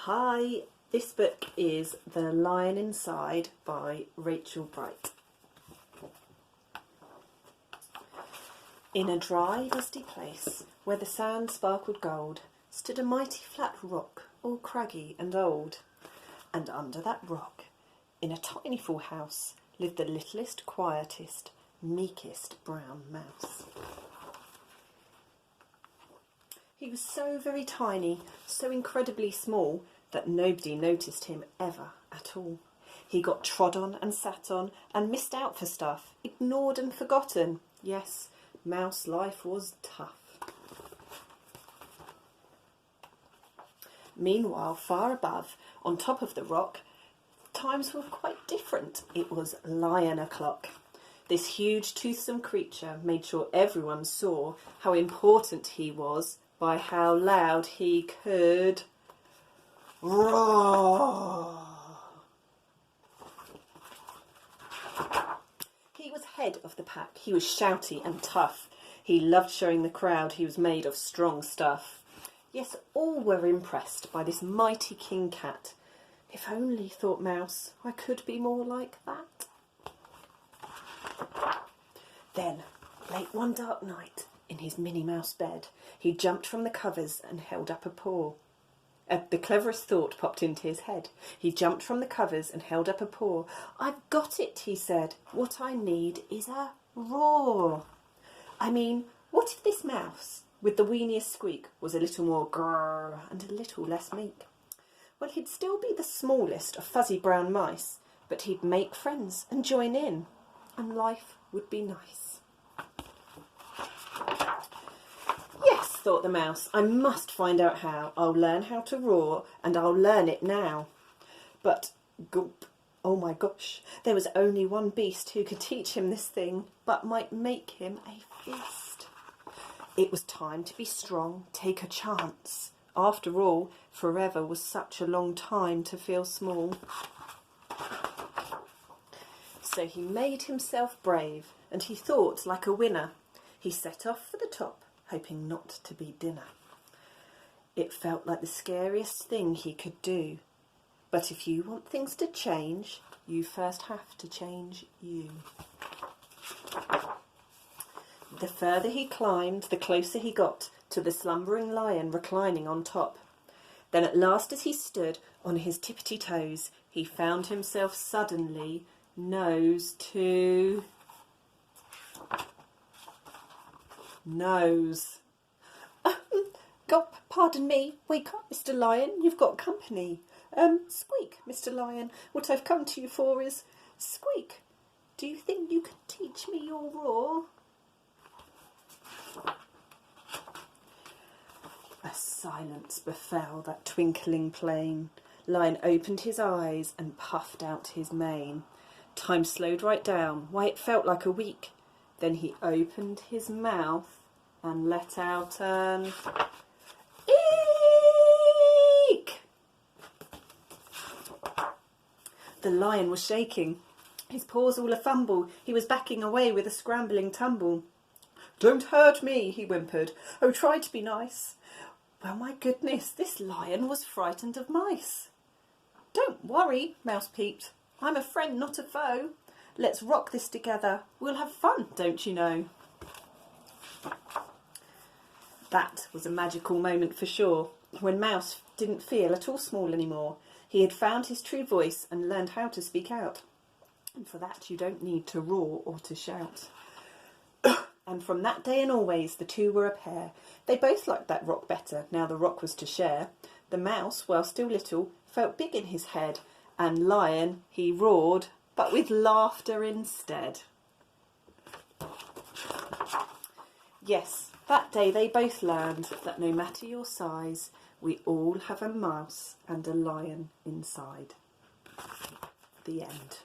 Hi, this book is The Lion Inside by Rachel Bright. In a dry, dusty place, where the sand sparkled gold, stood a mighty flat rock, all craggy and old. And under that rock, in a tiny full house, lived the littlest, quietest, meekest brown mouse. He was so very tiny, so incredibly small, that nobody noticed him ever at all. He got trod on and sat on and missed out for stuff, ignored and forgotten. Yes, mouse life was tough. Meanwhile, far above, on top of the rock, times were quite different. It was lion o'clock. This huge, toothsome creature made sure everyone saw how important he was by how loud he could roar. He was head of the pack. He was shouty and tough. He loved showing the crowd he was made of strong stuff. Yes, all were impressed by this mighty king cat. If only, thought Mouse, I could be more like that. Then, late one dark night, in his Minnie Mouse bed, he jumped from the covers and held up a paw. The cleverest thought popped into his head. He jumped from the covers and held up a paw. I've got it, he said. What I need is a roar. I mean, what if this mouse, with the weeniest squeak, was a little more grrr and a little less meek? Well, he'd still be the smallest of fuzzy brown mice, but he'd make friends and join in, and life would be nice. Yes, thought the mouse, I must find out how. I'll learn how to roar, and I'll learn it now. But, gulp, oh my gosh, there was only one beast who could teach him this thing, but might make him a feast. It was time to be strong, take a chance. After all, forever was such a long time to feel small. So he made himself brave, and he thought like a winner. He set off for the top, hoping not to be dinner. It felt like the scariest thing he could do. But if you want things to change, you first have to change you. The further he climbed, the closer he got to the slumbering lion reclining on top. Then at last, as he stood on his tippity toes, he found himself suddenly nose to nose. Gulp, pardon me. Wake up, Mr. Lion, you've got company. Squeak, Mr. Lion, what I've come to you for is squeak. Do you think you could teach me your roar? A silence befell that twinkling plain. Lion opened his eyes and puffed out his mane. Time slowed right down. Why, it felt like a week. Then he opened his mouth and let out an eek! The lion was shaking, his paws all a-fumble. He was backing away with a scrambling tumble. Don't hurt me, he whimpered. Oh, try to be nice. Well, my goodness, this lion was frightened of mice. Don't worry, Mouse peeped. I'm a friend, not a foe. Let's rock this together. We'll have fun, don't you know? That was a magical moment for sure, when Mouse didn't feel at all small anymore. He had found his true voice and learned how to speak out. And for that you don't need to roar or to shout. And from that day and always, the two were a pair. They both liked that rock better, now the rock was to share. The mouse, while still little, felt big in his head, and Lion, he roared, but with laughter instead. Yes, that day they both learned that no matter your size, we all have a mouse and a lion inside. The end.